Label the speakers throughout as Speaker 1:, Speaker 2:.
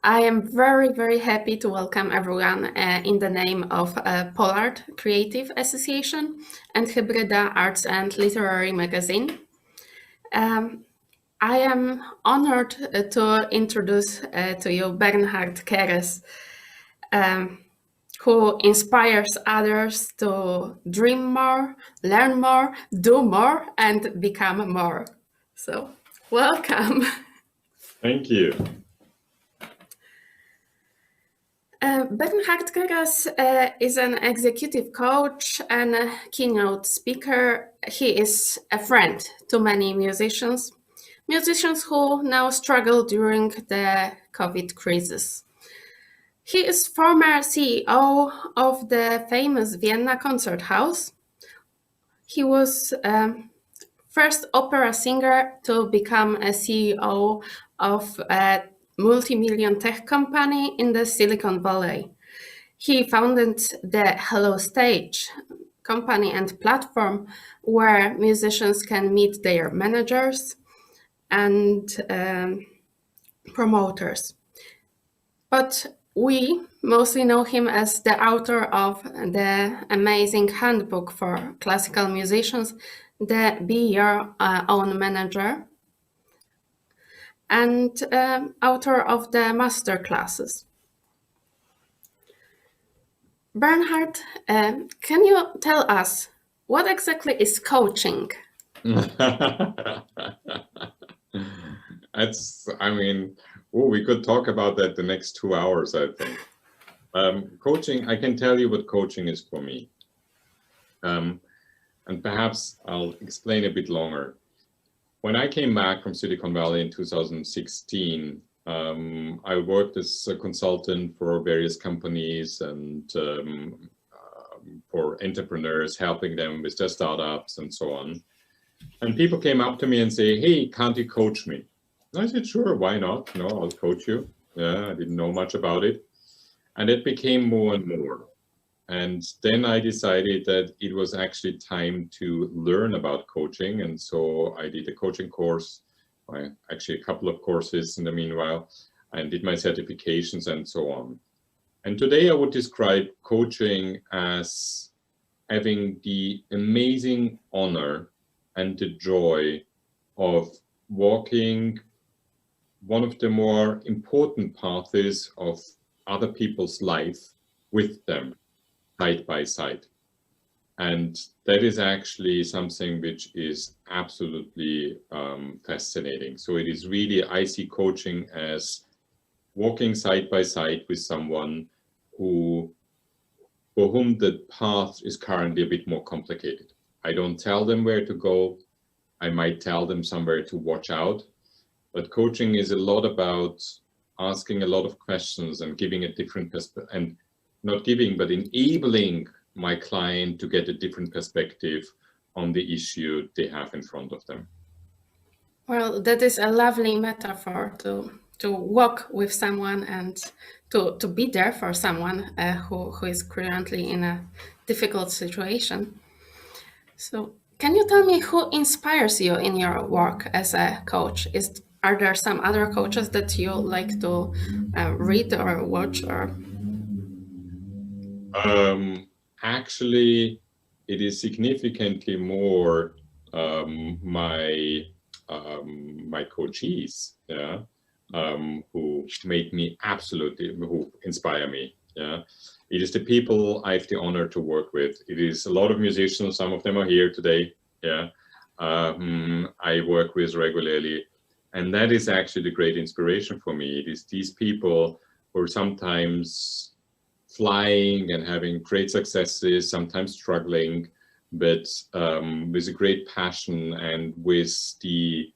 Speaker 1: I am very, very happy to welcome everyone in the name of POLART Creative Association and HYBRYDA Arts and Literary Magazine. I am honored to introduce to you Bernhard Kerres, who inspires others to dream more, learn more, do more, and become more. So, welcome.
Speaker 2: Thank you.
Speaker 1: Bernhard Kerres is an executive coach and a keynote speaker. He is a friend to many musicians who now struggle during the COVID crisis. He is former CEO of the famous Vienna concert house. He was first opera singer to become a CEO of a multi-million tech company in the Silicon Valley. He founded the Hello Stage company and platform where musicians can meet their managers and promoters. But we mostly know him as the author of the amazing handbook for classical musicians, the Be Your Own Manager, and author of the master classes. Bernhard, can you tell us what exactly is coaching?
Speaker 2: We could talk about that the next 2 hours, I think. Coaching, I can tell you what coaching is for me. And perhaps I'll explain a bit longer. When I came back from Silicon Valley in 2016, I worked as a consultant for various companies and for entrepreneurs, helping them with their startups and so on. And people came up to me and say, "Hey, can't you coach me?" And I said, "Sure, why not? No, I'll coach you." Yeah, I didn't know much about it. And it became more and more. And then I decided that it was actually time to learn about coaching. And so I did a coaching course, actually a couple of courses in the meanwhile, and did my certifications and so on. And today I would describe coaching as having the amazing honor and the joy of walking one of the more important paths of other people's life with them, side by side. And that is actually something which is absolutely fascinating. So it is really, I see coaching as walking side by side with someone for whom the path is currently a bit more complicated. I don't tell them where to go. I might tell them somewhere to watch out. But coaching is a lot about asking a lot of questions and giving a different perspective, and not giving, but enabling my client to get a different perspective on the issue they have in front of them.
Speaker 1: Well, that is a lovely metaphor to walk with someone and to be there for someone who is currently in a difficult situation. So can you tell me who inspires you in your work as a coach? Are there some other coaches that you like to read or watch? Or
Speaker 2: actually, it is significantly more my coachees, yeah, who inspire me. Yeah, it is the people I have the honor to work with. It is a lot of musicians. Some of them are here today. Yeah, I work with regularly, and that is actually the great inspiration for me. It is these people who are sometimes flying and having great successes, sometimes struggling, but with a great passion and with the,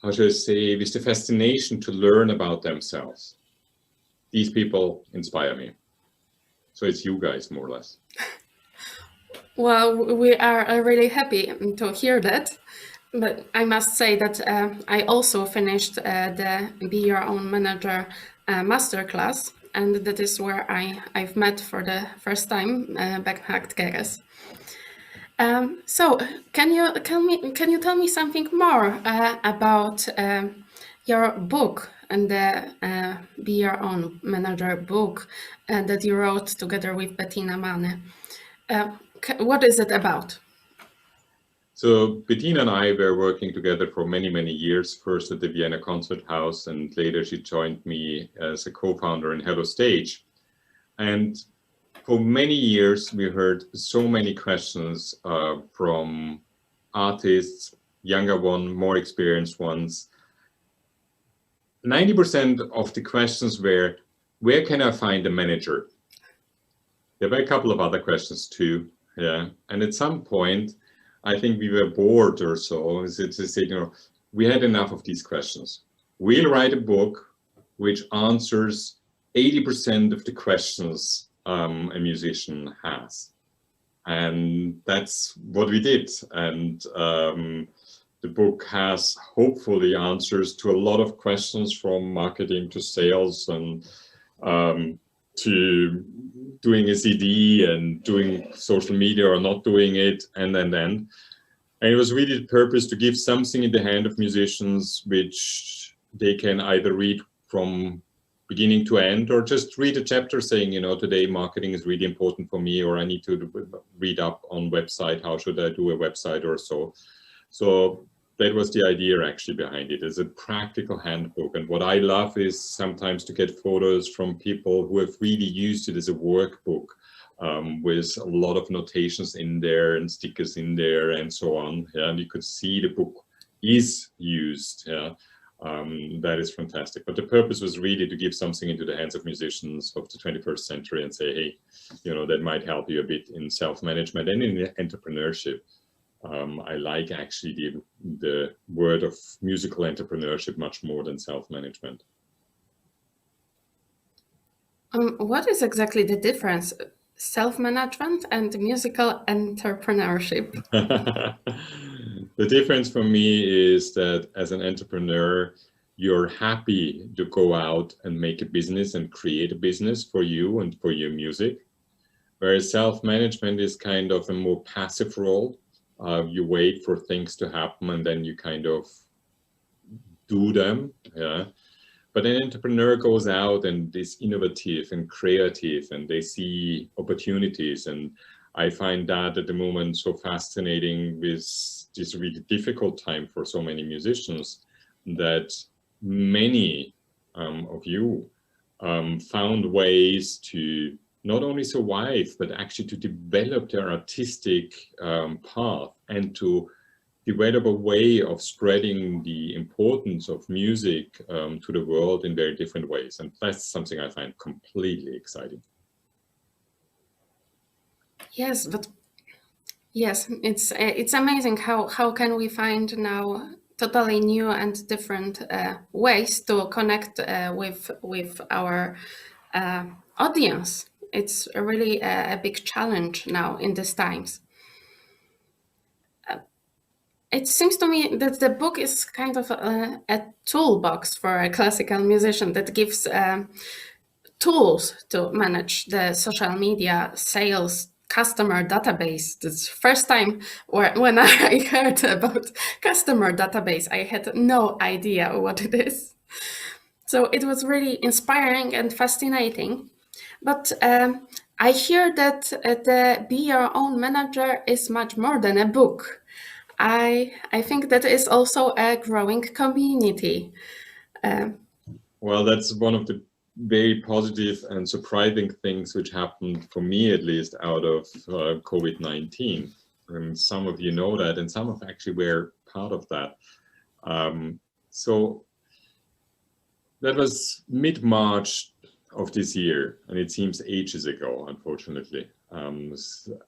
Speaker 2: with the fascination to learn about themselves. These people inspire me. So it's you guys, more or less.
Speaker 1: Well, we are really happy to hear that. But I must say that I also finished the Be Your Own Manager masterclass, and that is where I've met for the first time Bernhard Kerres. So can you tell me something more about your book, and the Be Your Own Manager book that you wrote together with Bettina Manne. What is it about?
Speaker 2: So Bettina and I were working together for many, many years, first at the Vienna Concert House, and later she joined me as a co-founder in Hello Stage. And for many years, we heard so many questions from artists, younger ones, more experienced ones. 90% of the questions were, where can I find a manager? There were a couple of other questions too, yeah. And at some point, I think we were bored or so. We had enough of these questions. We'll write a book which answers 80% of the questions a musician has. And that's what we did. And the book has hopefully answers to a lot of questions, from marketing to sales and to doing a CD and doing social media or not doing it, and then. And it was really the purpose to give something in the hand of musicians which they can either read from beginning to end, or just read a chapter saying, today marketing is really important for me, or I need to read up on website, how should I do a website or so. So that was the idea actually behind it, as a practical handbook. And what I love is sometimes to get photos from people who have really used it as a workbook, with a lot of notations in there and stickers in there and so on. Yeah, and you could see the book is used. Yeah. That is fantastic. But the purpose was really to give something into the hands of musicians of the 21st century and say, hey, that might help you a bit in self-management and in entrepreneurship. I like actually the word of musical entrepreneurship much more than self-management.
Speaker 1: What is exactly the difference? Self-management and musical entrepreneurship?
Speaker 2: The difference for me is that as an entrepreneur, you're happy to go out and make a business and create a business for you and for your music. Whereas self-management is kind of a more passive role. You wait for things to happen and then you kind of do them. Yeah. But an entrepreneur goes out and is innovative and creative, and they see opportunities. And I find that at the moment so fascinating with this really difficult time for so many musicians, that many of you found ways to not only survive, but actually to develop their artistic path and to develop a way of spreading the importance of music to the world in very different ways. And that's something I find completely exciting.
Speaker 1: Yes, it's amazing how can we find now totally new and different ways to connect with our audience. It's really a big challenge now in these times. It seems to me that the book is kind of a toolbox for a classical musician that gives tools to manage the social media, sales, customer database. That's the first time when I heard about customer database, I had no idea what it is. So it was really inspiring and fascinating. But I hear that the Be Your Own Manager is much more than a book. I think that is also a growing community.
Speaker 2: Well, that's one of the very positive and surprising things which happened, for me at least, out of COVID-19. And some of you know that, and some of actually were part of that. So that was mid-March of this year, and it seems ages ago, unfortunately.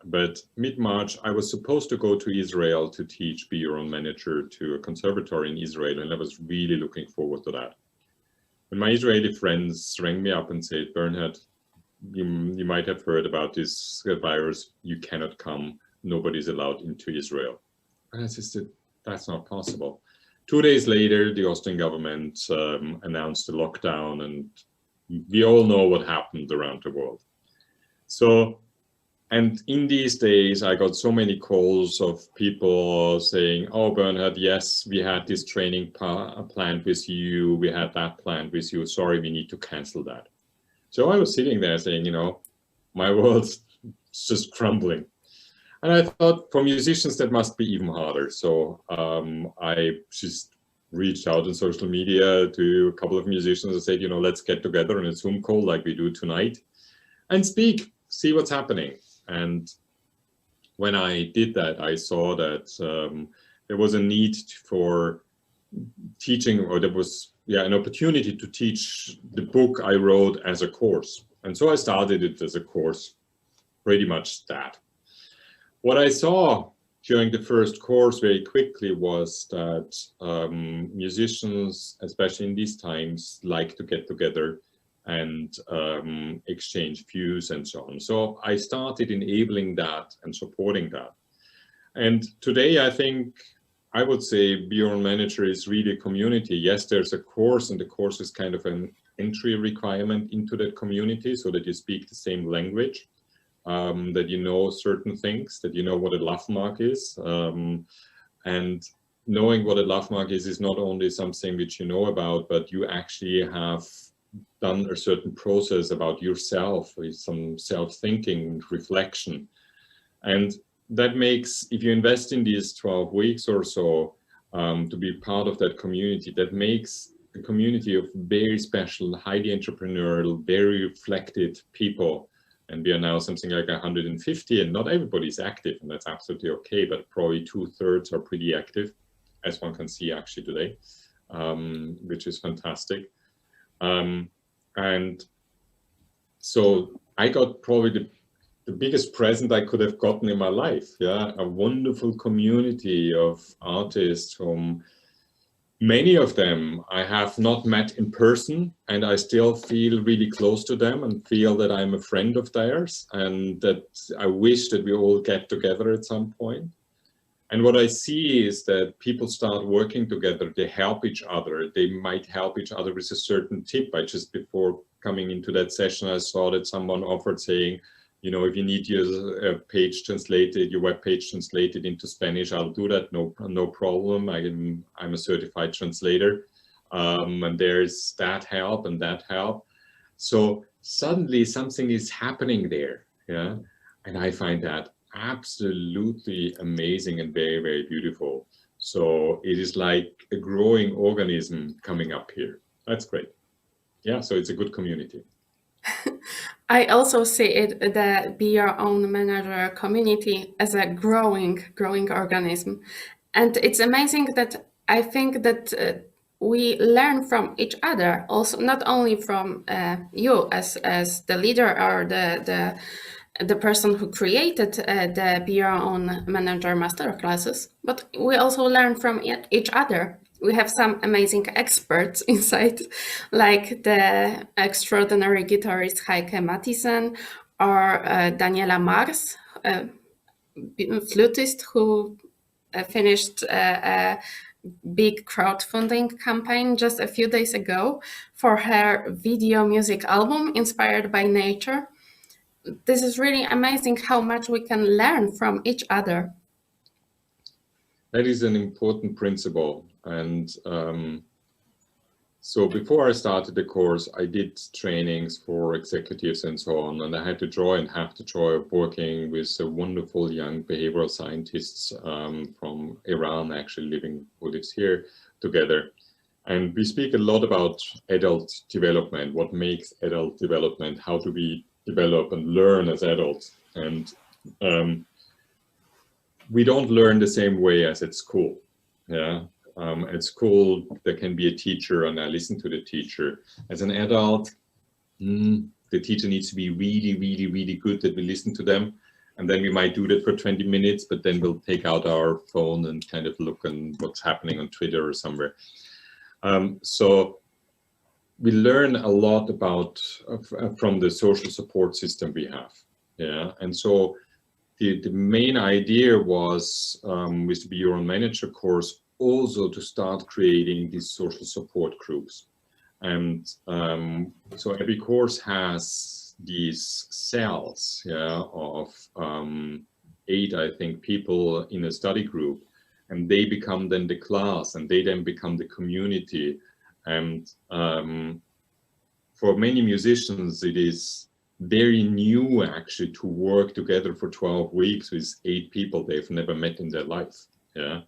Speaker 2: But mid-March, I was supposed to go to Israel to teach Be Your Own Manager to a conservatory in Israel, and I was really looking forward to that. And my Israeli friends rang me up and said, Bernhard, you might have heard about this virus, you cannot come, nobody's allowed into Israel. And I said, that's not possible. 2 days later, the Austrian government announced a lockdown, and we all know what happened around the world. So And in these days, I got so many calls of people saying, oh, Bernhard, yes, we had this training planned with you. We had that planned with you. Sorry, we need to cancel that. So I was sitting there saying, you know, my world's just crumbling. And I thought for musicians, that must be even harder. So I just reached out on social media to a couple of musicians and said, you know, let's get together on a Zoom call like we do tonight and speak, see what's happening. And when I did that, I saw that there was a need for teaching, or there was an opportunity to teach the book I wrote as a course. And so I started it as a course, pretty much that. What I saw during the first course very quickly was that musicians, especially in these times, like to get together and exchange views and so on. So I started enabling that and supporting that. And today, I think, I would say Be Your Own Manager is really a community. Yes, there's a course, and the course is kind of an entry requirement into that community so that you speak the same language, that you know certain things, that you know what a love mark is. And knowing what a love mark is not only something which you know about, but you actually have done a certain process about yourself, with some self-thinking, reflection. And that makes, if you invest in these 12 weeks or so to be part of that community, that makes a community of very special, highly entrepreneurial, very reflected people. And we are now something like 150, and not everybody is active, and that's absolutely okay, but probably 2/3 are pretty active, as one can see actually today, which is fantastic. And so I got probably the biggest present I could have gotten in my life. Yeah, a wonderful community of artists whom many of them I have not met in person, and I still feel really close to them and feel that I'm a friend of theirs, and that I wish that we all get together at some point. And what I see is that people start working together, they help each other, they might help each other with a certain tip. I just, before coming into that session, I saw that someone offered saying, you know, if you need your page translated, your web page translated into Spanish, I'll do that, no problem. I'm a certified translator. And there's that help and that help. So suddenly something is happening there, yeah? And I find that absolutely amazing and very, very beautiful. So it is like a growing organism coming up here. That's great. Yeah, so it's a good community.
Speaker 1: I also see it, the Be Your Own Manager community, as a growing organism. And it's amazing that I think that we learn from each other, also not only from you as the leader or the person who created the Be Your Own Manager masterclasses, but we also learn from each other. We have some amazing experts inside, like the extraordinary guitarist Heike Mattisen, or Daniela Mars, a flutist who finished a big crowdfunding campaign just a few days ago for her video music album inspired by nature. This is really amazing how much we can learn from each other.
Speaker 2: That is an important principle. And so before I started the course, I did trainings for executives and so on. And I had the joy and have the joy of working with wonderful young behavioral scientists from Iran, actually who lives here together. And we speak a lot about adult development, what makes adult development, how do we develop and learn as adults. And we don't learn the same way as at school. Yeah. At school, there can be a teacher and I listen to the teacher. As an adult, the teacher needs to be really, really, really good that we listen to them. And then we might do that for 20 minutes, but then we'll take out our phone and kind of look on what's happening on Twitter or somewhere. So we learn a lot about from the social support system we have. Yeah, and so the main idea was with the Be Your Own Manager course also to start creating these social support groups. And so every course has these cells, yeah, of 8, I think, people in a study group, and they become then the class, and they then become the community. And for many musicians, it is very new actually to work together for 12 weeks with 8 people they've never met in their life, yeah,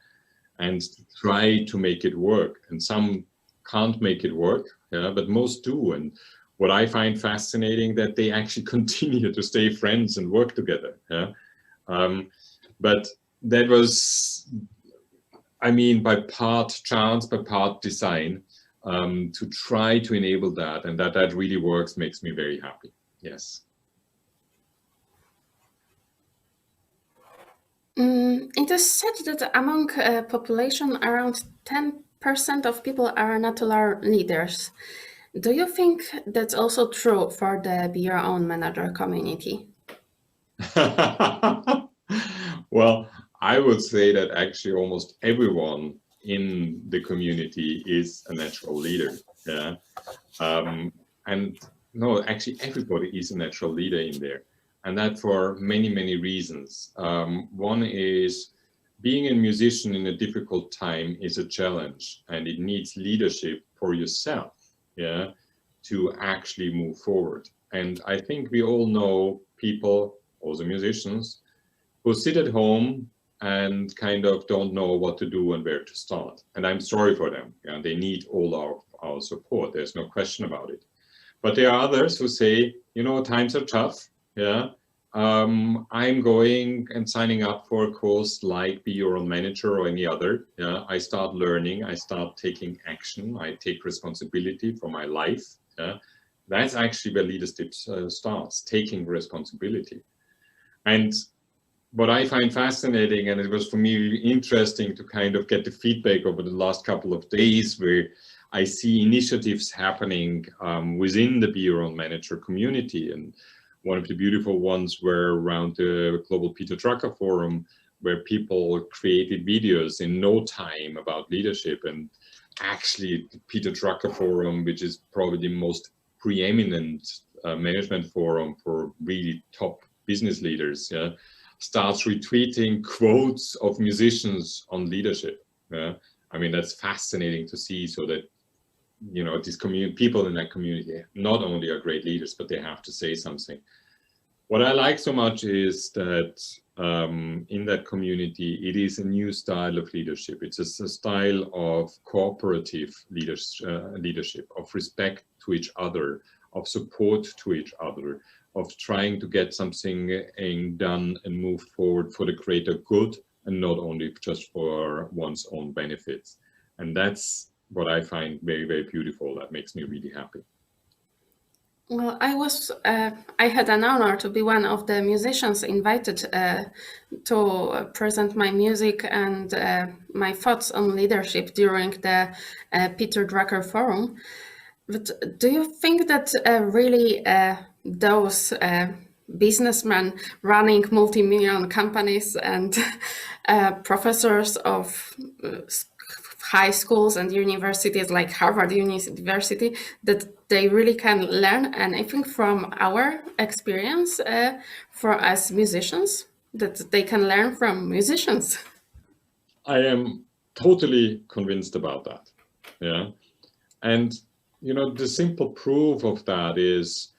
Speaker 2: and try to make it work. And some can't make it work, yeah, but most do. And what I find fascinating, that they actually continue to stay friends and work together, yeah. But that was, I mean, by part chance, by part design, to try to enable that, and that really works, makes me very happy. Yes.
Speaker 1: It is said that among population, around 10% of people are natural leaders. Do you think that's also true for the Be Your Own Manager community?
Speaker 2: Well, I would say that actually almost everyone in the community is a natural leader. Yeah. And no, actually everybody is a natural leader in there. And that for many, many reasons. One is being a musician in a difficult time is a challenge, and it needs leadership for yourself, yeah, to actually move forward. And I think we all know people, also musicians, who sit at home and kind of don't know what to do and where to start. And I'm sorry for them. Yeah, they need all our support. There's no question about it. But there are others who say, you know, times are tough. Yeah, I'm going and signing up for a course like Be Your Own Manager or any other. Yeah, I start learning. I start taking action. I take responsibility for my life. Yeah, that's actually where leadership starts, taking responsibility. And what I find fascinating, and it was for me interesting to kind of get the feedback over the last couple of days, where I see initiatives happening within the Be Your Own Manager community. And one of the beautiful ones were around the Global Peter Drucker Forum, where people created videos in no time about leadership. And actually the Peter Drucker Forum, which is probably the most preeminent management forum for really top business leaders, yeah, starts retweeting quotes of musicians on leadership. Yeah, I mean, that's fascinating to see, so that, you know, these people in that community not only are great leaders, but they have to say something. What I like so much is that in that community, it is a new style of leadership. It's a style of cooperative leadership, of respect to each other, of support to each other, of trying to get something done and move forward for the greater good, and not only just for one's own benefits. And that's what I find very, very beautiful. That makes me really happy.
Speaker 1: Well, I had an honor to be one of the musicians invited to present my music and my thoughts on leadership during the Peter Drucker Forum. But do you think that really those businessmen running multi-million companies and professors of high schools and universities like Harvard University, that they really can learn anything from our experience for us musicians, that they can learn from musicians?
Speaker 2: I am totally convinced about that. Yeah. And, you know, the simple proof of that is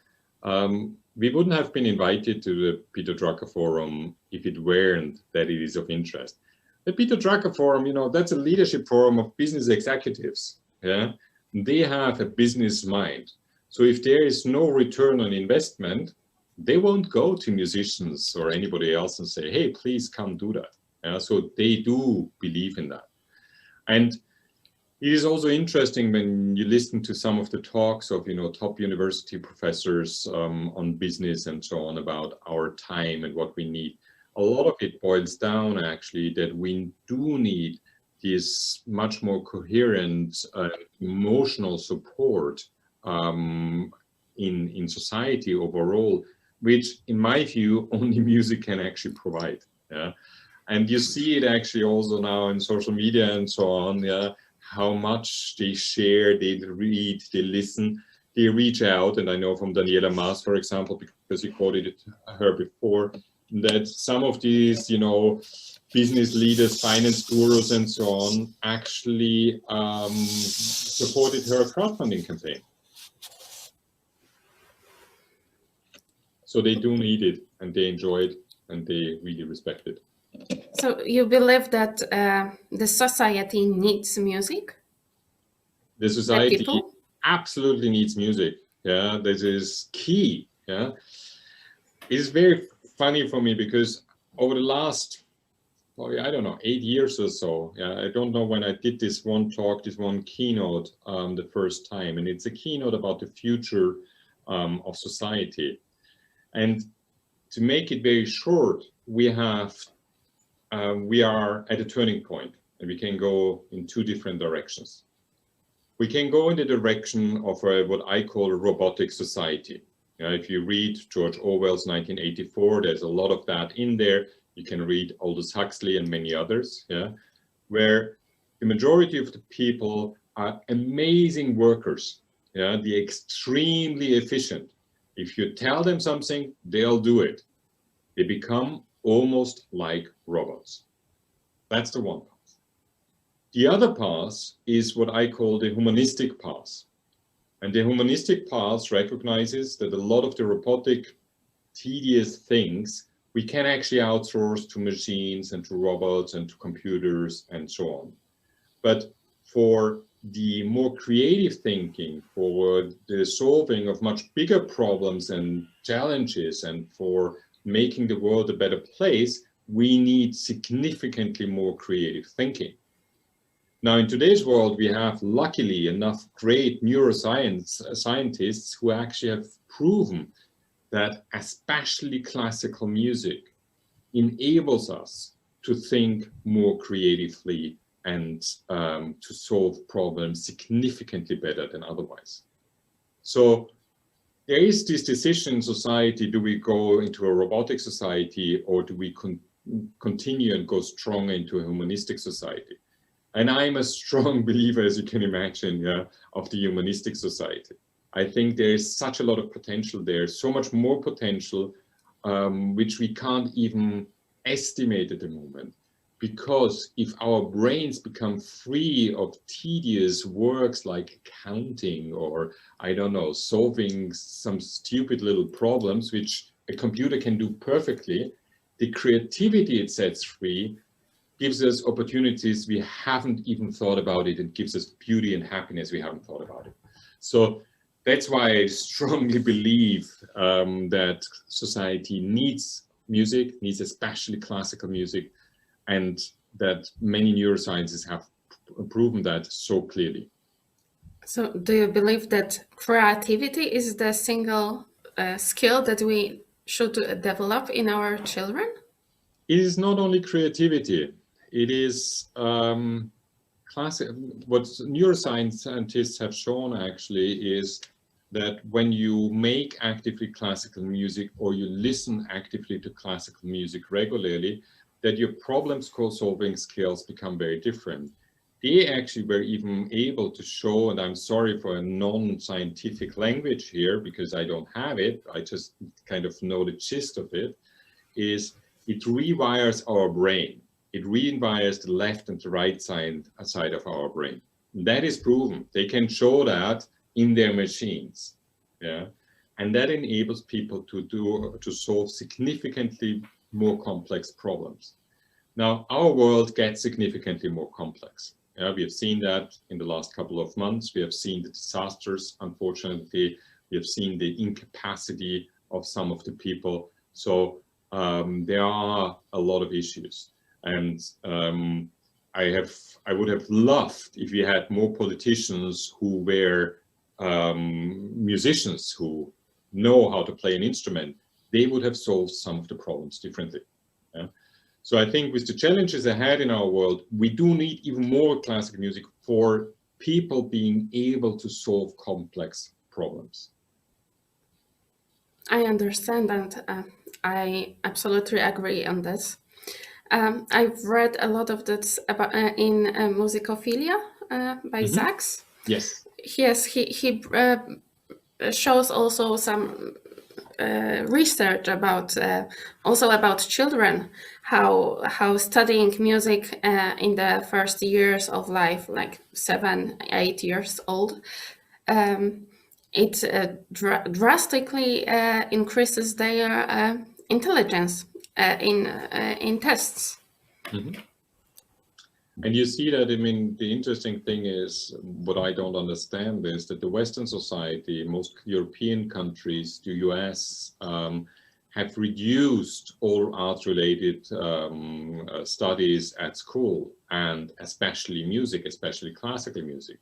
Speaker 2: we wouldn't have been invited to the Peter Drucker Forum if it weren't that it is of interest. The Peter Drucker Forum, you know, that's a leadership forum of business executives. Yeah, they have a business mind. So if there is no return on investment, they won't go to musicians or anybody else and say, hey, please come do that. Yeah, so they do believe in that. And it is also interesting when you listen to some of the talks of, you know, top university professors on business and so on about our time and what we need. A lot of it boils down actually that we do need this much more coherent emotional support in society overall, which in my view only music can actually provide. Yeah, and you see it actually also now in social media and so on. Yeah, how much they share, they read, they listen. they reach out, and I know from Daniela Maas, for example, because you quoted her before, that some of these, business leaders, finance gurus, and so on, actually supported her crowdfunding campaign. So they do need it, and they enjoy it, and they really respect it.
Speaker 1: So you believe that the society needs music?
Speaker 2: The society absolutely needs music. Yeah, this is key. Yeah, it's very funny for me because over the last, I don't know, 8 years or so. Yeah, I don't know when I did this one talk, this one keynote the first time, and it's a keynote about the future of society. And to make it very short, we are at a turning point, and we can go in two different directions. We can go in the direction of what I call a robotic society. If you read George Orwell's 1984, there's a lot of that in there. You can read Aldous Huxley and many others, where the majority of the people are amazing workers. They're extremely efficient. If you tell them something, they'll do it. They become almost like robots. That's the one path. The other path is what I call the humanistic path. And the humanistic path recognizes that a lot of the robotic, tedious things we can actually outsource to machines and to robots and to computers and so on. But for the more creative thinking, for the solving of much bigger problems and challenges, and for making the world a better place, we need significantly more creative thinking. Now, in today's world, we have luckily enough great neuroscientists who actually have proven that especially classical music enables us to think more creatively and to solve problems significantly better than otherwise. So there is this decision in society: do we go into a robotic society, or do we continue and go stronger into a humanistic society? And I'm a strong believer, as you can imagine, of the humanistic society. I think there is such a lot of potential there, so much more potential, which we can't even estimate at the moment. Because if our brains become free of tedious works like accounting or, I don't know, solving some stupid little problems, which a computer can do perfectly, the creativity it sets free gives us opportunities we haven't even thought about it, and gives us beauty and happiness we haven't thought about it. So that's why I strongly believe that society needs music, needs especially classical music, and that many neuroscientists have proven that so clearly.
Speaker 1: So do you believe that creativity is the single skill that we should develop in our children?
Speaker 2: It is not only creativity. It is what neuroscientists have shown actually is that when you make actively classical music, or you listen actively to classical music regularly, that your problem-solving skills become very different. They actually were even able to show, and I'm sorry for a non-scientific language here because I don't have it, I just kind of know the gist of it, is it rewires our brain. It rewires the left and the right side of our brain. That is proven. They can show that in their machines, and that enables people to solve significantly more complex problems. Now, our world gets significantly more complex. We have seen that in the last couple of months. We have seen the disasters, unfortunately. We have seen the incapacity of some of the people. So there are a lot of issues. And I would have loved if we had more politicians who were musicians who know how to play an instrument. They would have solved some of the problems differently. So I think with the challenges ahead in our world, we do need even more classical music for people being able to solve complex problems.
Speaker 1: I understand, and I absolutely agree on this. I've read a lot of that about in Musicophilia by Sachs.
Speaker 2: Yes.
Speaker 1: Yes, he shows also some research about also about children, how studying music in the first years of life, like 7, 8 years old, it drastically increases their intelligence in tests.
Speaker 2: Mm-hmm. And you see that, I mean, the interesting thing is, what I don't understand is that the Western society, most European countries, the US, have reduced all arts-related studies at school, and especially music, especially classical music.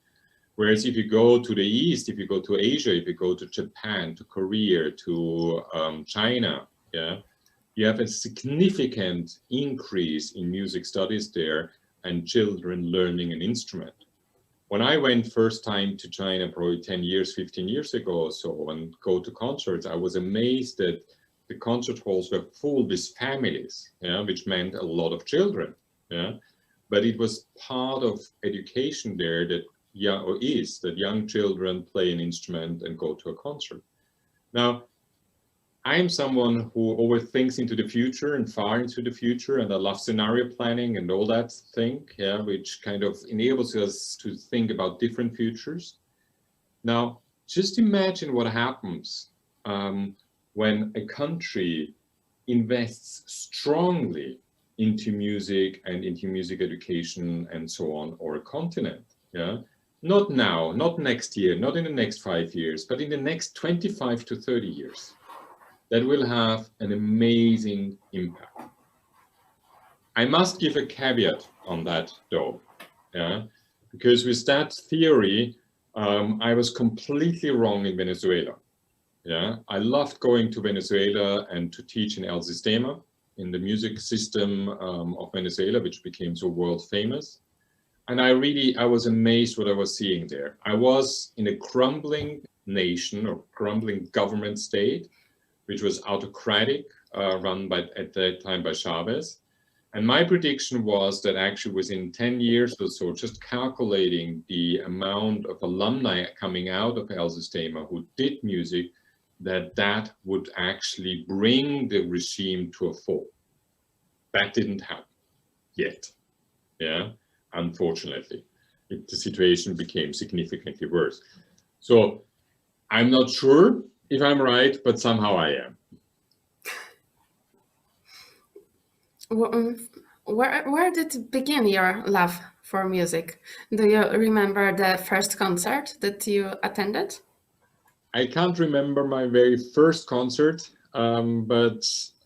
Speaker 2: Whereas if you go to the East, if you go to Asia, if you go to Japan, to Korea, to China, yeah, you have a significant increase in music studies there, and children learning an instrument. When I went first time to China, probably 10 years, 15 years ago or so, and go to concerts, I was amazed that the concert halls were full with families, yeah, which meant a lot of children. Yeah, but it was part of education there that that young children play an instrument and go to a concert. Now, I'm someone who always thinks into the future and far into the future, and I love scenario planning and all that thing, yeah, which kind of enables us to think about different futures. Now, just imagine what happens when a country invests strongly into music and into music education and so on, or a continent, yeah. Not now, not next year, not in the next 5 years, but in the next 25 to 30 years. That will have an amazing impact. I must give a caveat on that though, yeah, because with that theory, I was completely wrong in Venezuela. Yeah, I loved going to Venezuela and to teach in El Sistema, in the music system of Venezuela, which became so world famous. And I was amazed what I was seeing there. I was in a crumbling nation or crumbling government state, which was autocratic, run at that time by Chavez. And my prediction was that actually within 10 years or so, just calculating the amount of alumni coming out of El Sistema who did music, that would actually bring the regime to a fall. That didn't happen yet, yeah, unfortunately. The situation became significantly worse. So I'm not sure if I'm right, but somehow I am.
Speaker 1: Where did it begin, your love for music? Do you remember the first concert that you attended?
Speaker 2: I can't remember my very first concert, but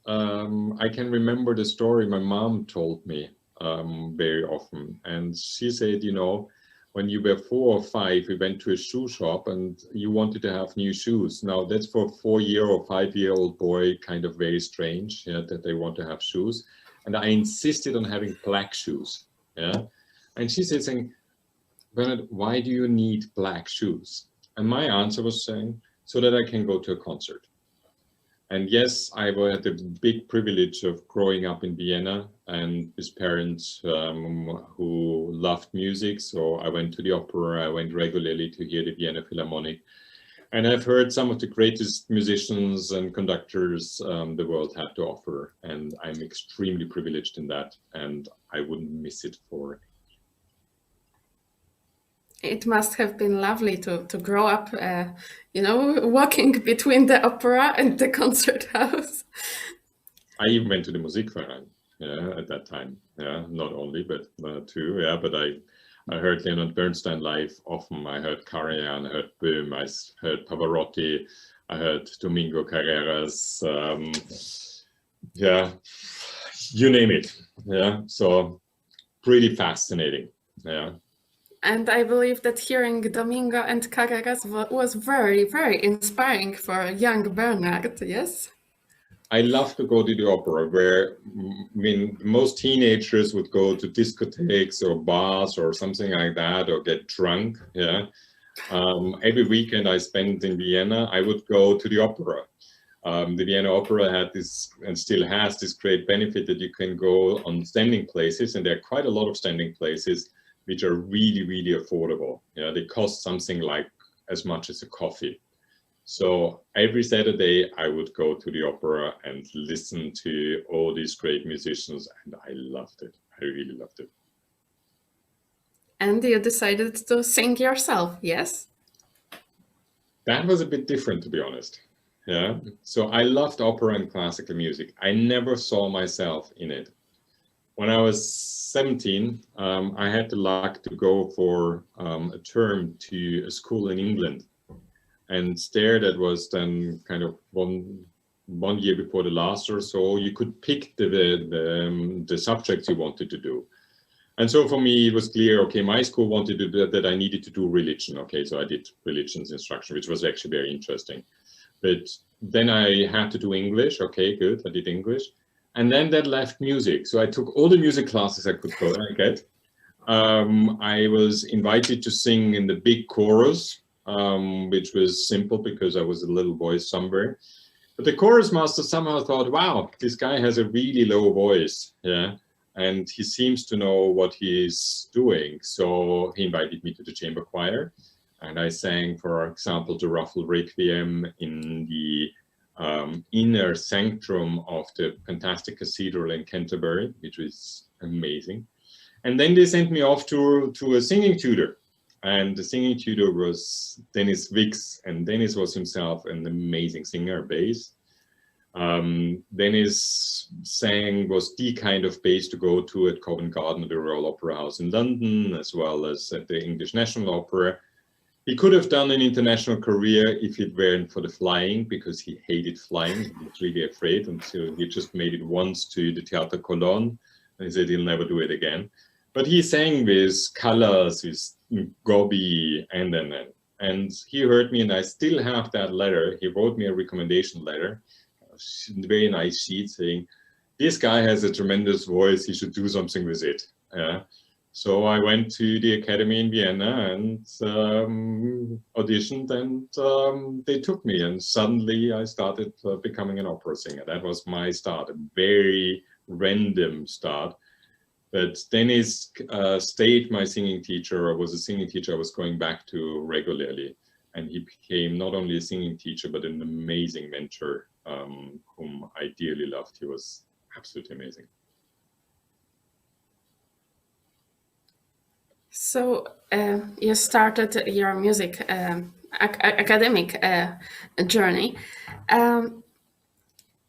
Speaker 2: I can remember the story my mom told me very often. And she said, you know, when you were 4 or 5, we went to a shoe shop and you wanted to have new shoes. Now that's for a 4-year or 5-year-old boy kind of very strange, yeah, that they want to have shoes. And I insisted on having black shoes. Yeah. And she said saying, Bernhard, why do you need black shoes? And my answer was saying, so that I can go to a concert. And yes, I had the big privilege of growing up in Vienna and with parents who loved music. So I went to the opera, I went regularly to hear the Vienna Philharmonic. And I've heard some of the greatest musicians and conductors the world had to offer. And I'm extremely privileged in that. And I wouldn't miss it for.
Speaker 1: It must have been lovely to grow up, you know, walking between the opera and the concert house.
Speaker 2: I even went to the Musikverein, yeah, at that time. Yeah, not only, but too. Yeah, but I heard Leonard Bernstein live often. I heard Karajan, I heard Böhm, I heard Pavarotti, I heard Domingo Carreras. Yeah, you name it. Yeah, so pretty fascinating. Yeah.
Speaker 1: And I believe that hearing Domingo and Carreras was very, very inspiring for young Bernhard, yes?
Speaker 2: I love to go to the opera, where I mean, most teenagers would go to discotheques or bars or something like that, or get drunk. Yeah. Every weekend I spent in Vienna, I would go to the opera. The Vienna Opera had this, and still has this great benefit, that you can go on standing places, and there are quite a lot of standing places which are really, really affordable. Yeah, they cost something like as much as a coffee. So every Saturday I would go to the opera and listen to all these great musicians, and I loved it. I really loved it.
Speaker 1: And you decided to sing yourself, yes?
Speaker 2: That was a bit different, to be honest. Yeah. So I loved opera and classical music. I never saw myself in it. When I was 17, I had the luck to go for a term to a school in England. And there, that was then kind of one year before the last or so, you could pick the subjects you wanted to do. And so for me, it was clear, okay, my school wanted to do that I needed to do religion. Okay, so I did religions instruction, which was actually very interesting. But then I had to do English. Okay, good, I did English. And then that left music. So I took all the music classes I could get. I was invited to sing in the big chorus, which was simple because I was a little voice somewhere. But the chorus master somehow thought, wow, this guy has a really low voice. Yeah. And he seems to know what he's doing. So he invited me to the chamber choir. And I sang, for example, the Ruffle Requiem in the inner sanctum of the fantastic cathedral in Canterbury, which was amazing. And then they sent me off to a singing tutor. And the singing tutor was Dennis Wicks. And Dennis was himself an amazing singer, bass. Dennis was the kind of bass to go to at Covent Garden at the Royal Opera House in London, as well as at the English National Opera. He could have done an international career if it weren't for the flying, because he hated flying. He was really afraid, and so he just made it once to the Theatre Cologne, and he said he'll never do it again. But he sang with Callas, with Gobbi, and he heard me, and I still have that letter. He wrote me a recommendation letter, a very nice sheet saying, this guy has a tremendous voice, he should do something with it. Yeah. So I went to the academy in Vienna and auditioned, and they took me, and suddenly I started becoming an opera singer. That was my start, a very random start. But Dennis stayed my singing teacher, or was a singing teacher I was going back to regularly. And he became not only a singing teacher, but an amazing mentor whom I dearly loved. He was absolutely amazing.
Speaker 1: So you started your music academic journey.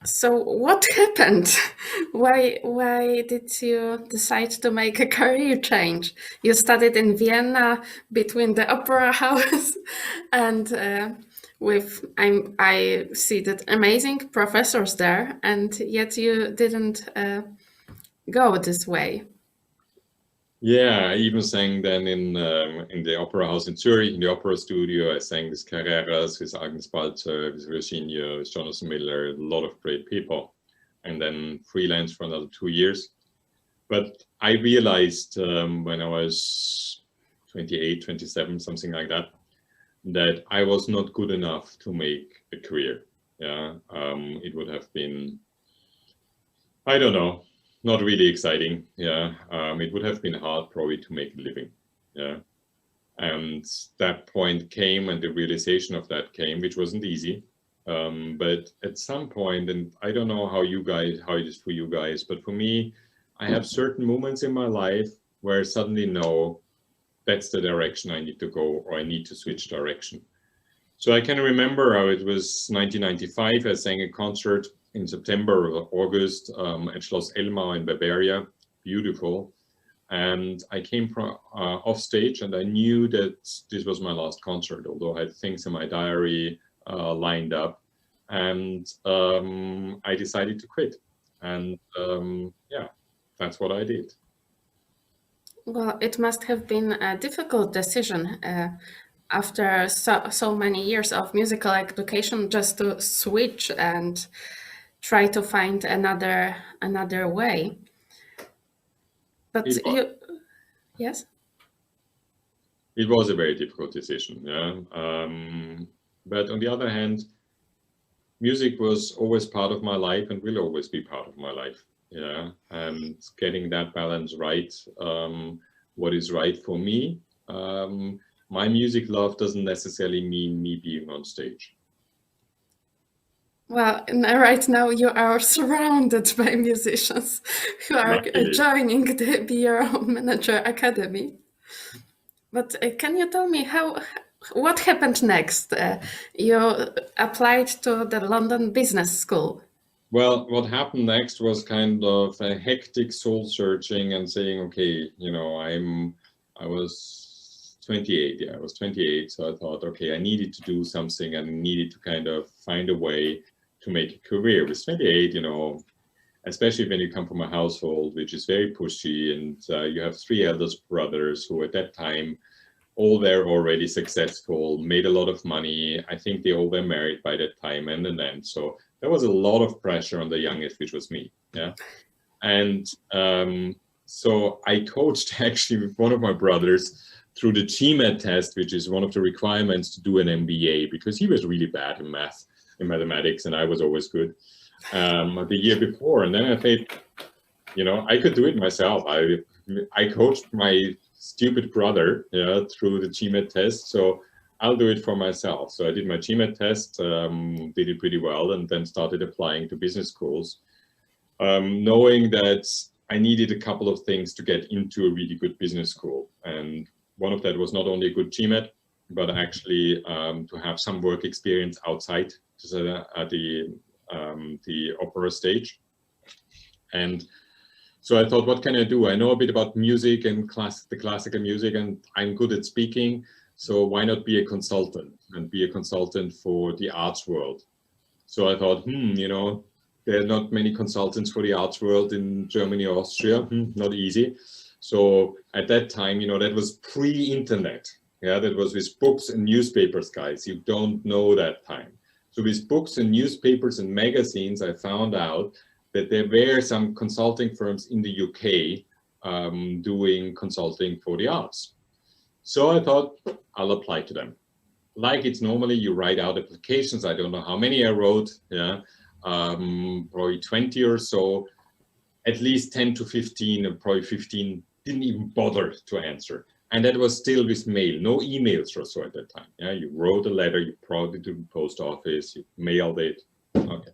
Speaker 1: So what happened? Why did you decide to make a career change? You studied in Vienna between the opera house and I see that amazing professors there, and yet you didn't go this way.
Speaker 2: Yeah, I even sang then in the opera house in Zurich, in the opera studio. I sang with Carreras, with Agnes Balzer, with Virginia, with Jonathan Miller, a lot of great people, and then freelance for another 2 years. But I realized when I was 28, 27, something like that, that I was not good enough to make a career. Yeah, it would have been, I don't know, not really exciting. Yeah, it would have been hard probably to make a living. Yeah, and that point came, and the realization of that came, which wasn't easy. But at some point, and I don't know how it is for you guys, but for me, I have certain moments in my life where I suddenly know that's the direction I need to go, or I need to switch direction. So I can remember how it was 1995. I sang a concert in September or August at Schloss Elmau in Bavaria, beautiful. And I came from off stage, and I knew that this was my last concert, although I had things in my diary lined up. And I decided to quit. And yeah, that's what I did.
Speaker 1: Well, it must have been a difficult decision after so many years of musical education, just to switch and try to find another way. But yes?
Speaker 2: It was a very difficult decision, yeah. But on the other hand, music was always part of my life and will always be part of my life. Yeah, and getting that balance right, what is right for me. My music love doesn't necessarily mean me being on stage.
Speaker 1: Well, right now you are surrounded by musicians who are
Speaker 2: Luckily.
Speaker 1: joining the Be Your Own Manager Academy. But can you tell me what happened next? You applied to the London Business School.
Speaker 2: Well, what happened next was kind of a hectic soul searching and saying, okay, you know, I was 28, yeah, I was 28. So I thought, okay, I needed to do something and needed to kind of find a way to make a career. With 28, you know, especially when you come from a household which is very pushy, and you have three eldest brothers who at that time all were already successful, made a lot of money. I think they all were married by that time and then. So there was a lot of pressure on the youngest, which was me. Yeah. And so I coached actually with one of my brothers through the GMAT test, which is one of the requirements to do an MBA, because he was really bad in mathematics, and I was always good the year before. And then I thought, you know, I could do it myself. I coached my stupid brother, yeah, through the GMAT test, so I'll do it for myself. So I did my GMAT test, did it pretty well, and then started applying to business schools, knowing that I needed a couple of things to get into a really good business school. And one of that was not only a good GMAT, but actually to have some work experience outside at the opera stage. And so I thought, what can I do? I know a bit about music and the classical music, and I'm good at speaking. So why not be a consultant and be a consultant for the arts world? So I thought, you know, there are not many consultants for the arts world in Germany or Austria. Not easy. So at that time, you know, that was pre-internet. Yeah, that was with books and newspapers, guys. You don't know that time. So with books and newspapers and magazines, I found out that there were some consulting firms in the UK doing consulting for the arts. So I thought I'll apply to them. Like it's normally, you write out applications. I don't know how many I wrote, yeah, probably 20 or so, at least 10 to 15, and probably 15 didn't even bother to answer. And that was still with mail, no emails or so at that time. Yeah, you wrote a letter, you brought it to the post office, you mailed it. Okay.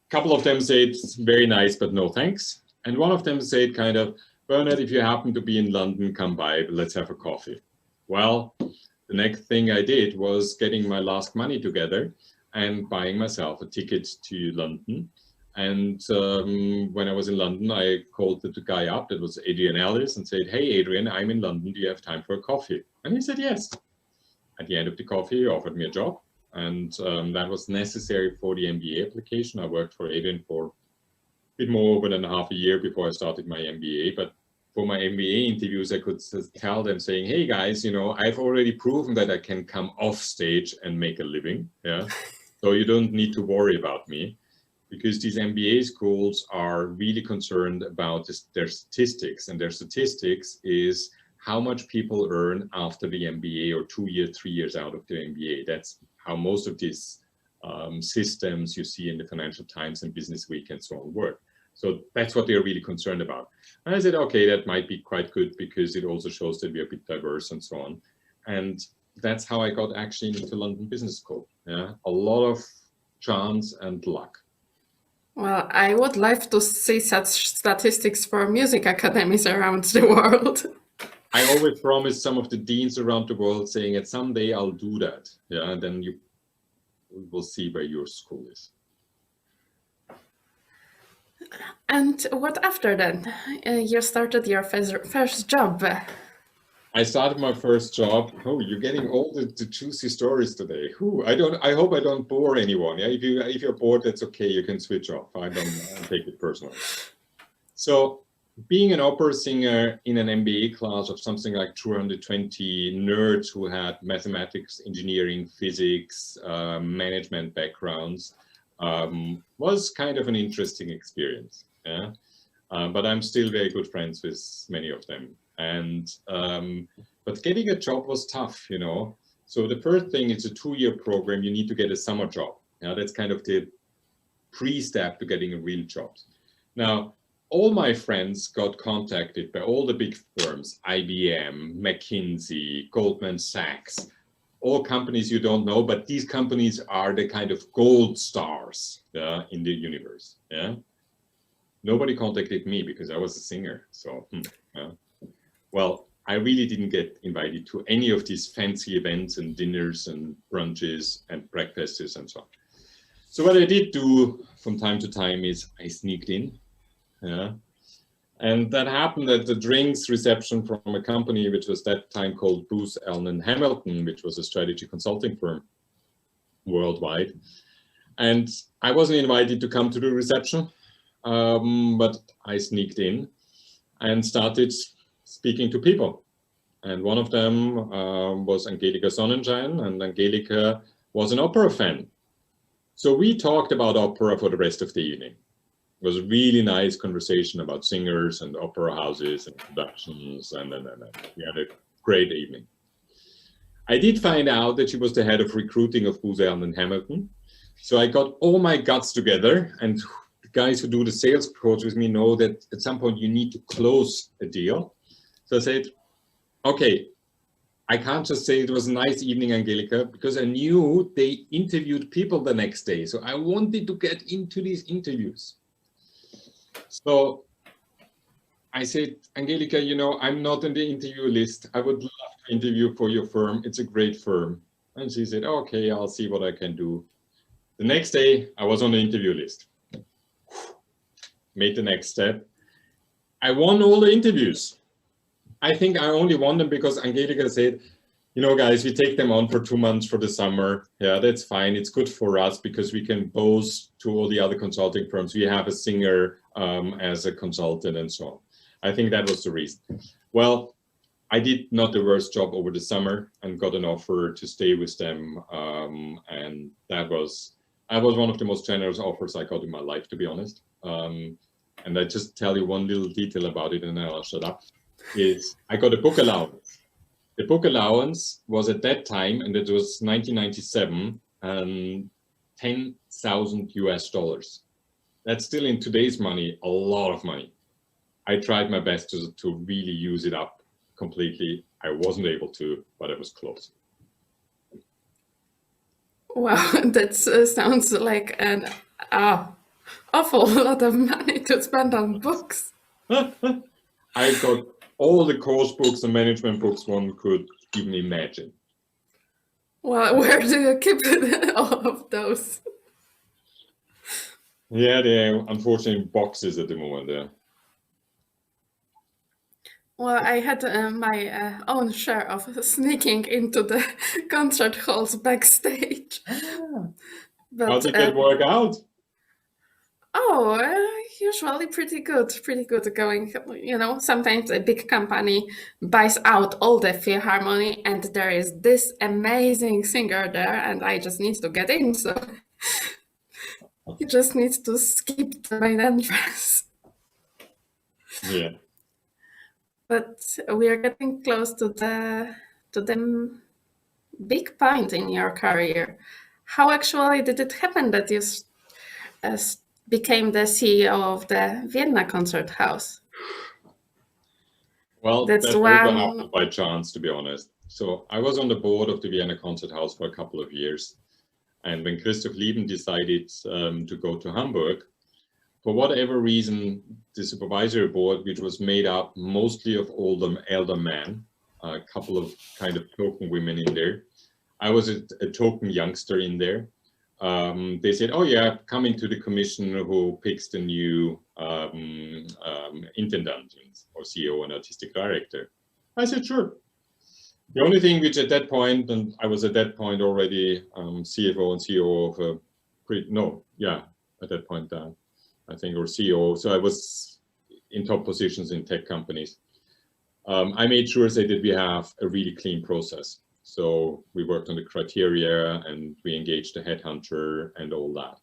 Speaker 2: Couple of them said, very nice, but no thanks. And one of them said kind of, Bernhard, if you happen to be in London, come by, let's have a coffee. Well, the next thing I did was getting my last money together and buying myself a ticket to London. And when I was in London, I called the guy up, that was Adrian Ellis, and said, hey, Adrian, I'm in London, do you have time for a coffee? And he said, yes. At the end of the coffee, he offered me a job. And that was necessary for the MBA application. I worked for Adrian for a bit more than half a year before I started my MBA. But for my MBA interviews, I could tell them saying, hey guys, you know, I've already proven that I can come off stage and make a living. Yeah. So you don't need to worry about me, because these MBA schools are really concerned about their statistics, and their statistics is how much people earn after the MBA or 2 years, 3 years out of the MBA. That's how most of these systems you see in the Financial Times and Business Week and so on work. So that's what they're really concerned about. And I said, okay, that might be quite good, because it also shows that we're a bit diverse and so on. And that's how I got actually into London Business School. Yeah, a lot of chance and luck.
Speaker 1: Well, I would love to see such statistics for music academies around the world.
Speaker 2: I always promise some of the deans around the world saying that someday I'll do that. Yeah, and then you will see where your school is.
Speaker 1: And what after that? You started your first job.
Speaker 2: I started my first job. Oh, you're getting all the juicy stories today. I hope I don't bore anyone. Yeah, if you're bored, that's okay. You can switch off. I don't take it personally. So, being an opera singer in an MBA class of something like 220 nerds who had mathematics, engineering, physics, management backgrounds was kind of an interesting experience. Yeah, but I'm still very good friends with many of them. And but getting a job was tough, you know. So the first thing, it's a 2-year program. You need to get a summer job. Yeah, that's kind of the pre-step to getting a real job. Now, all my friends got contacted by all the big firms, IBM, McKinsey, Goldman Sachs, all companies you don't know, but these companies are the kind of gold stars in the universe. Yeah. Nobody contacted me because I was a singer. So, well, I really didn't get invited to any of these fancy events and dinners and brunches and breakfasts and so on. So what I did do from time to time is I sneaked in. Yeah. And that happened at the drinks reception from a company which was that time called Booz Allen & Hamilton, which was a strategy consulting firm worldwide. And I wasn't invited to come to the reception, but I sneaked in and started speaking to people. And one of them was Angelika Sonnenschein, and Angelika was an opera fan. So we talked about opera for the rest of the evening. It was a really nice conversation about singers and opera houses and productions, and we had a great evening. I did find out that she was the head of recruiting of Booz Allen & Hamilton. So I got all my guts together, and the guys who do the sales approach with me know that at some point you need to close a deal. So I said, okay, I can't just say it was a nice evening, Angelika, because I knew they interviewed people the next day. So I wanted to get into these interviews. So I said, Angelika, you know, I'm not in the interview list. I would love to interview for your firm. It's a great firm. And she said, okay, I'll see what I can do. The next day, I was on the interview list. Made the next step. I won all the interviews. I think I only won them because Angelika said, you know, guys, we take them on for 2 months for the summer. Yeah, that's fine. It's good for us because we can boast to all the other consulting firms. We have a singer as a consultant and so on. I think that was the reason. Well, I did not the worst job over the summer and got an offer to stay with them. And that was one of the most generous offers I got in my life, to be honest. And I just tell you one little detail about it and then I'll shut up. Is I got a book allowance. The book allowance was at that time, and it was 1997, $10,000. That's still in today's money, a lot of money. I tried my best to really use it up completely. I wasn't able to, but it was close.
Speaker 1: Wow, that sounds like an awful lot of money to spend on books.
Speaker 2: I got all the course books and management books one could even imagine.
Speaker 1: Well, where do you keep all of those?
Speaker 2: Yeah, they're unfortunately boxes at the moment there.
Speaker 1: Well, I had my own share of sneaking into the concert halls backstage. But,
Speaker 2: how did that work out?
Speaker 1: Usually pretty good going. You know, sometimes a big company buys out all the Philharmonic and there is this amazing singer there and I just need to get in. So you just need to skip the main entrance.
Speaker 2: Yeah.
Speaker 1: But we are getting close to the big point in your career. How actually did it happen that you became the CEO of the Vienna Concert House?
Speaker 2: Well, that never happened by chance, to be honest. So I was on the board of the Vienna Concert House for a couple of years. And when Christoph Lieben decided to go to Hamburg, for whatever reason, the supervisory board, which was made up mostly of elder men, a couple of kind of token women in there. I was a token youngster in there. They said, oh yeah, come into the commission who picks the new intendant or CEO and artistic director. I said, sure. The only thing which at that point, and I was at that point already CFO and CEO of at that point, I think, or CEO. So I was in top positions in tech companies. I made sure that we have a really clean process. So we worked on the criteria and we engaged a headhunter and all that.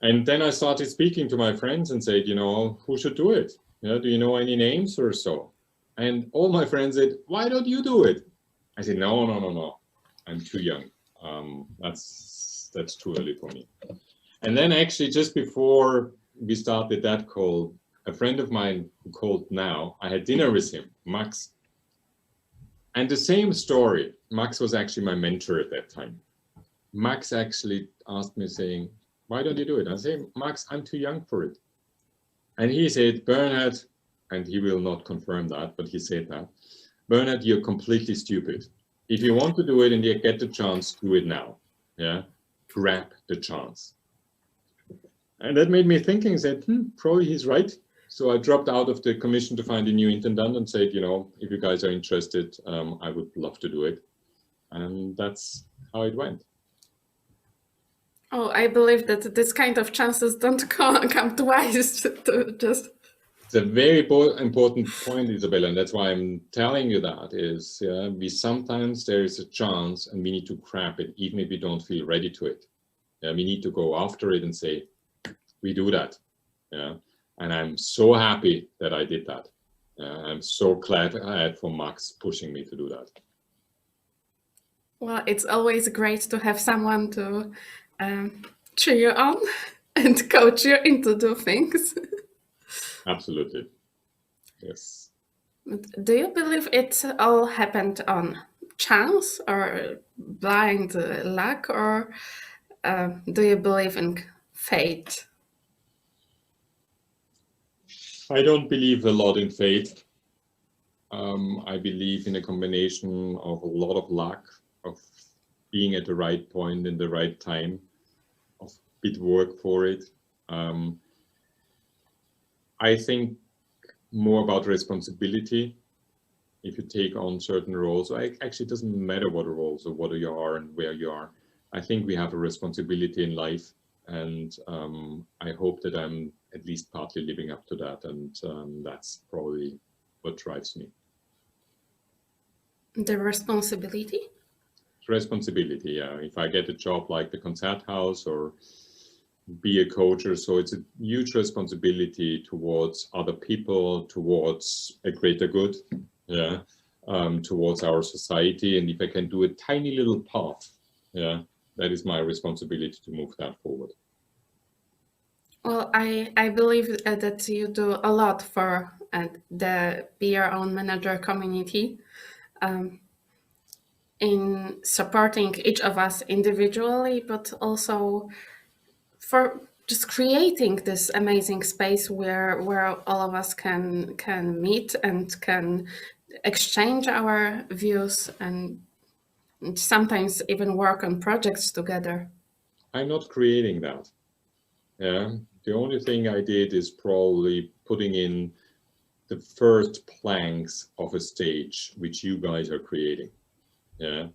Speaker 2: And then I started speaking to my friends and said, you know, who should do it? Do you know any names or so? And all my friends said, why don't you do it? I said, no. I'm too young. That's too early for me. And then actually just before we started that call, a friend of mine who called now, I had dinner with him, Max. And the same story, Max was actually my mentor at that time. Max actually asked me saying, why don't you do it? I say, Max, I'm too young for it. And he said, Bernhard, and he will not confirm that, but he said that, Bernhard, you're completely stupid. If you want to do it and you get the chance, do it now. Yeah, grab the chance. And that made me thinking, said, probably he's right. So I dropped out of the commission to find a new intendant and said, you know, if you guys are interested, I would love to do it. And that's how it went.
Speaker 1: Oh, I believe that this kind of chances don't come twice. To just.
Speaker 2: It's a very important point, Izabela, and that's why I'm telling you that is, we sometimes there is a chance and we need to grab it, even if we don't feel ready to it. We need to go after it and say, we do that. Yeah, and I'm so happy that I did that. I'm so glad I had for Max pushing me to do that.
Speaker 1: Well, it's always great to have someone to cheer you on and coach you into do things.
Speaker 2: Absolutely. Yes.
Speaker 1: Do you believe it all happened on chance or blind luck, or do you believe in fate?
Speaker 2: I don't believe a lot in fate. I believe in a combination of a lot of luck, of being at the right point in the right time, of bit work for it. I think more about responsibility. If you take on certain roles, actually it doesn't matter what roles or what you are and where you are. I think we have a responsibility in life, and I hope that I'm at least partly living up to that, and that's probably what drives me.
Speaker 1: The responsibility?
Speaker 2: Responsibility, yeah. If I get a job like the concert house or be a coach, or so, it's a huge responsibility towards other people, towards a greater good, yeah, towards our society. And if I can do a tiny little part, yeah, that is my responsibility to move that forward.
Speaker 1: Well, I believe that you do a lot for the Be Your Own Manager community in supporting each of us individually, but also for just creating this amazing space where all of us can meet and can exchange our views and sometimes even work on projects together.
Speaker 2: I'm not creating that. Yeah, the only thing I did is probably putting in the first planks of a stage which you guys are creating. Yeah.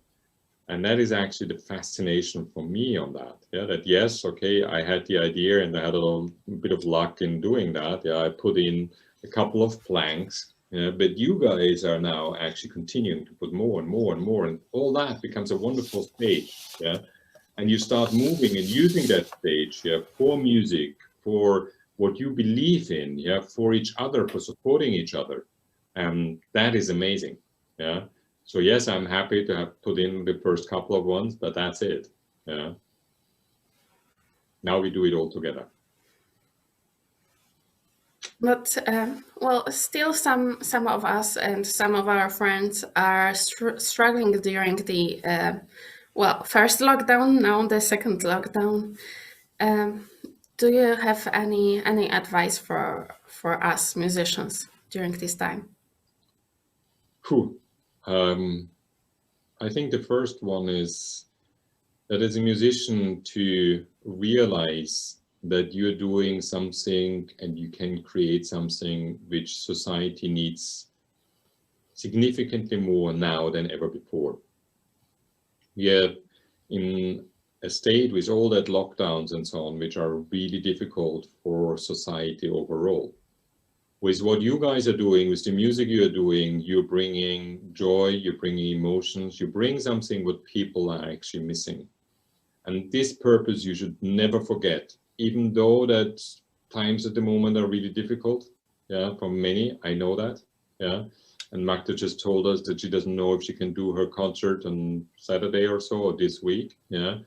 Speaker 2: And that is actually the fascination for me on that. Yeah, that yes, okay, I had the idea and I had a bit of luck in doing that. Yeah, I put in a couple of planks, yeah, but you guys are now actually continuing to put more and more and more, and all that becomes a wonderful stage. Yeah, and you start moving and using that stage, yeah, for music, for what you believe in, yeah, for each other, for supporting each other, and that is amazing. Yeah. So yes, I'm happy to have put in the first couple of ones, but that's it. Yeah. Now we do it all together.
Speaker 1: But well, still some of us and some of our friends are struggling during the first lockdown, now the second lockdown. Do you have any advice for us musicians during this time?
Speaker 2: I think the first one is that as a musician to realize that you're doing something and you can create something which society needs significantly more now than ever before. We are in a state with all that lockdowns and so on, which are really difficult for society overall. With what you guys are doing, with the music you're doing, you're bringing joy, you're bringing emotions, you bring something what people are actually missing. And this purpose you should never forget, even though that times at the moment are really difficult, yeah, for many, I know that, yeah. And Magda just told us that she doesn't know if she can do her concert on Saturday or so, or this week, yeah,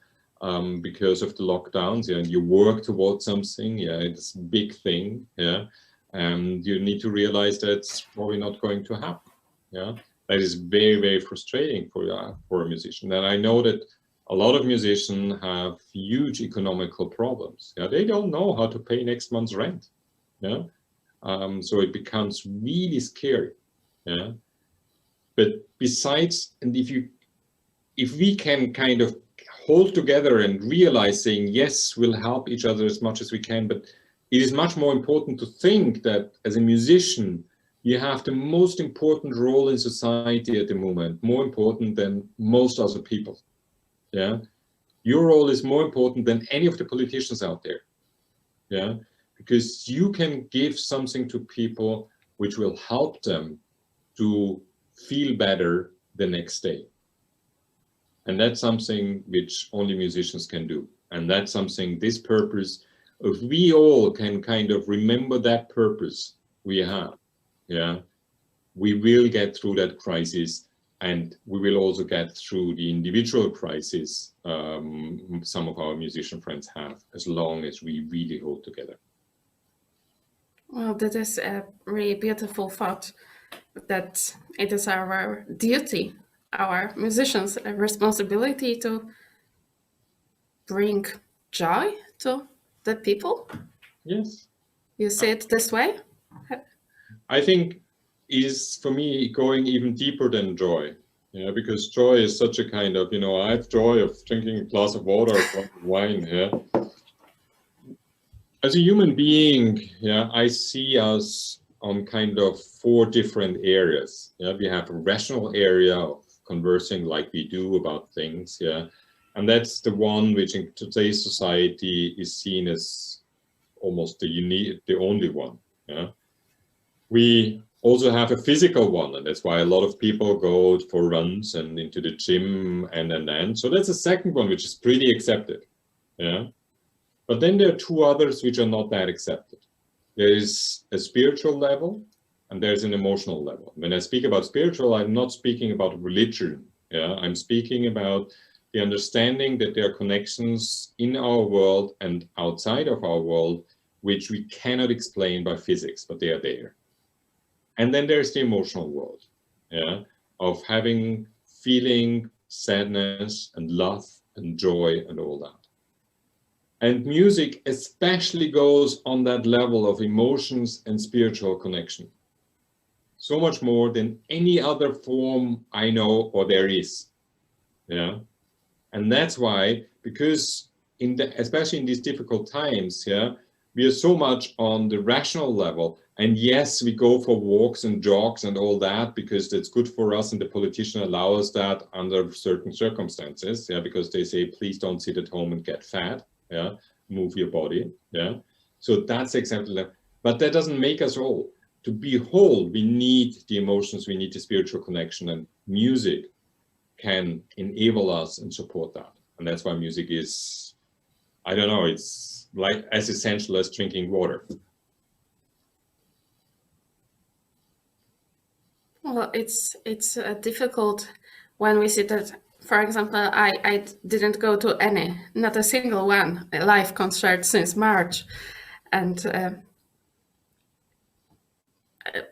Speaker 2: because of the lockdowns, yeah, and you work towards something, yeah, it's a big thing, yeah. And you need to realize that's probably not going to happen. Yeah, that is very, very frustrating for a musician. And I know that a lot of musicians have huge economical problems. Yeah, they don't know how to pay next month's rent. Yeah, so it becomes really scary. Yeah, but besides, and if we can kind of hold together and realize saying, yes, we'll help each other as much as we can, but it is much more important to think that as a musician, you have the most important role in society at the moment, more important than most other people. Yeah, your role is more important than any of the politicians out there. Yeah, because you can give something to people which will help them to feel better the next day. And that's something which only musicians can do. And that's something, this purpose, if we all can kind of remember that purpose we have, yeah, we will get through that crisis, and we will also get through the individual crisis some of our musician friends have, as long as we really hold together.
Speaker 1: Well, that is a really beautiful thought, that it is our duty, our musicians' responsibility to bring joy to the people.
Speaker 2: Yes.
Speaker 1: You see it this way?
Speaker 2: I think is, for me, going even deeper than joy. Yeah, because joy is such a kind of, I have joy of drinking a glass of water or wine. Yeah. As a human being, yeah, I see us on kind of 4 different areas. Yeah, we have a rational area of conversing like we do about things. Yeah, and that's the one which in today's society is seen as almost the only one. Yeah. We also have a physical one, and that's why a lot of people go for runs and into the gym and. So that's a second one which is pretty accepted. Yeah. But then there are 2 others which are not that accepted. There is a spiritual level and there's an emotional level. When I speak about spiritual, I'm not speaking about religion. Yeah, I'm speaking about the understanding that there are connections in our world and outside of our world which we cannot explain by physics, but they are there. And then there's the emotional world, yeah, of feeling sadness and love and joy and all that. And music especially goes on that level of emotions and spiritual connection. So much more than any other form I know or there is. Yeah. And that's why, because especially in these difficult times, yeah, we are so much on the rational level. And yes, we go for walks and jogs and all that because that's good for us, and the politicians allow us that under certain circumstances, yeah, because they say, please don't sit at home and get fat, yeah, move your body, yeah. So that's exactly, but that doesn't make us whole. To be whole, we need the emotions, we need the spiritual connection, and music can enable us and support that. And that's why music is, I don't know, it's like as essential as drinking water.
Speaker 1: Well, it's difficult when we see that, for example, I didn't go to not a single one, a live concert since March. And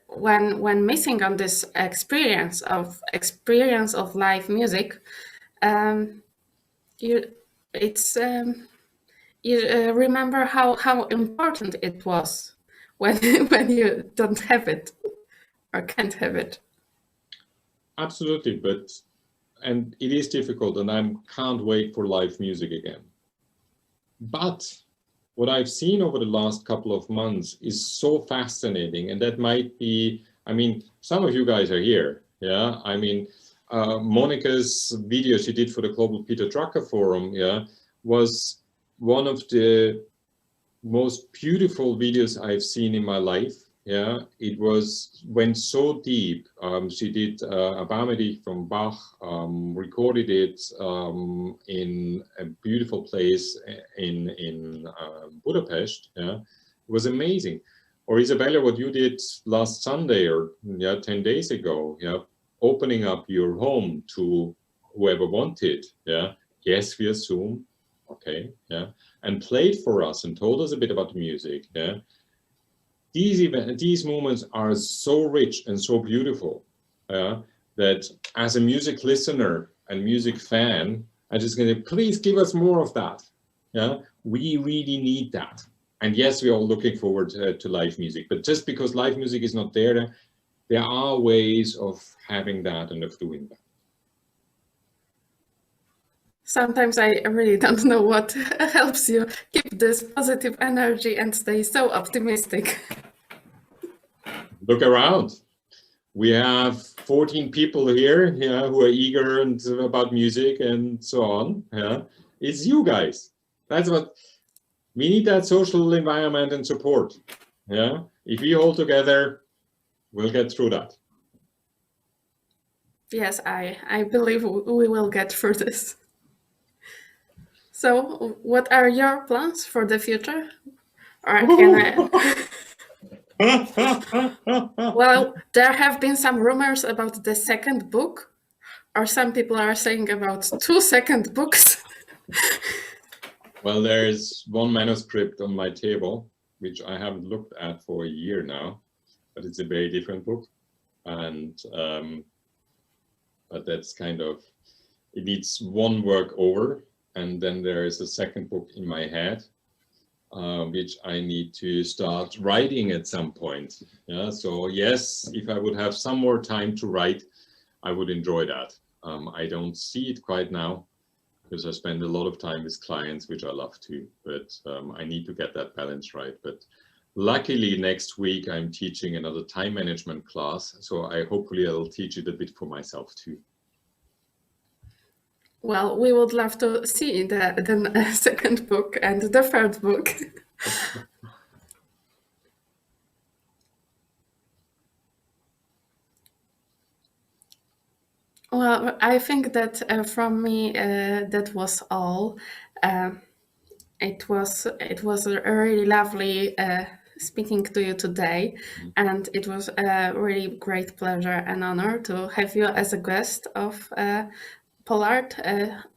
Speaker 1: when missing on this experience of live music, you remember how important it was when you don't have it or can't have it.
Speaker 2: Absolutely, and it is difficult, and I can't wait for live music again. But what I've seen over the last couple of months is so fascinating, and that might be, I mean, some of you guys are here, yeah? I mean, Monica's video she did for the Global Peter Drucker Forum, yeah, was one of the most beautiful videos I've seen in my life. Yeah, it went so deep. She did a Barmedy from Bach, recorded it in a beautiful place in Budapest. Yeah, it was amazing. Or Izabela, what you did last Sunday or 10 days ago. Yeah, opening up your home to whoever wanted. Yeah, yes, via Zoom. Okay, yeah, and played for us and told us a bit about the music. Yeah. These moments are so rich and so beautiful that that as a music listener and music fan, I just going to please give us more of that. Yeah, we really need that. And yes, we're all looking forward to live music, but just because live music is not there, there are ways of having that and of doing that.
Speaker 1: Sometimes I really don't know what helps you keep this positive energy and stay so optimistic.
Speaker 2: Look around. We have 14 people here, yeah, who are eager and about music and so on. Yeah, it's you guys. That's what we need, that social environment and support. Yeah, if we hold together, we'll get through that.
Speaker 1: Yes, I believe we will get through this. So, what are your plans for the future? Or can I... Well, there have been some rumors about the second book, or some people are saying about 2 second books.
Speaker 2: Well, there's one manuscript on my table, which I haven't looked at for a year now, but it's a very different book. And but that's kind of, it needs one work over, and then there is a second book in my head, which I need to start writing at some point. Yeah, so yes, if I would have some more time to write, I would enjoy that. I don't see it quite now, because I spend a lot of time with clients, which I love too, but I need to get that balance right. But luckily next week I'm teaching another time management class, so hopefully I'll teach it a bit for myself too.
Speaker 1: Well, we would love to see the second book and the third book. Well, I think that from me, that was all. It was a really lovely speaking to you today, and it was a really great pleasure and honor to have you as a guest of POLART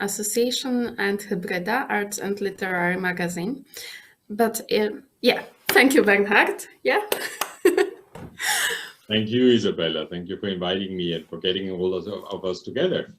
Speaker 1: Association and HYBRYDA, Arts and Literary Magazine. But yeah, thank you, Bernhard. Yeah.
Speaker 2: Thank you, Izabela. Thank you for inviting me and for getting all of us together.